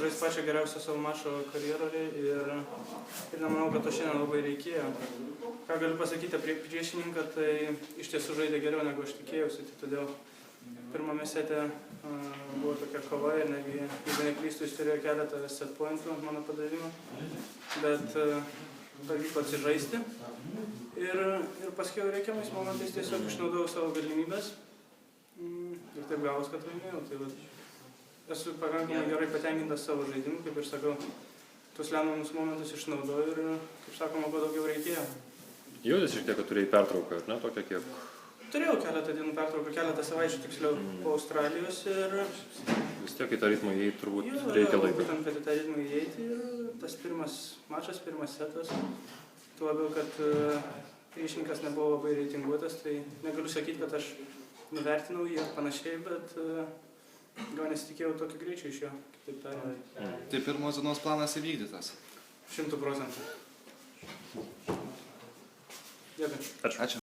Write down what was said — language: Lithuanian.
sužaisti pačią geriausią savo mačą karjeroje ir nemanau, kad to šiandien labai reikėjo. Ką galiu pasakyti apie priešininką, tai iš tiesų žaidė geriau negu aš tikėjausi, tai todėl pirmame sete buvo tokia kova ir netgi, jeigu neklystu, jis turėjo keletą set pointų ant mano padavimo, bet pavyko atsižaisti ir paskiau reikiamais momentais tiesiog išnaudojau savo galimybės ir taip gavos, kad laimėjau. Tai esu pakankamai gerai patenkintas savo žaidimu, kaip ir sakau, tuos lemiamus momentus išnaudoju ir, kaip sakoma, kuo daugiau reikėjo. Jautėsi šiek tiek, kad turėjai pertrauką, ar ne, tokią kiek? Turėjau keletą dienų pertrauką, keletą savaičių tiksliau po Australijos ir... Vis tiek į tą ritmą įeiti turbūt reikia laiko. Būtent, kad į tą ritmą įeiti ir tas pirmas mačas, pirmas setas, tuo labiau, kad priešininkas nebuvo labai reitinguotas, tai negaliu sakyti, kad aš nuvertinau jį ir panašiai, bet gal nesitikėjau tokio greičio iš jo, kitaip tariant. Tai pirmos dienos planas įvykdytas? 100%. Dėkui. Ačiū.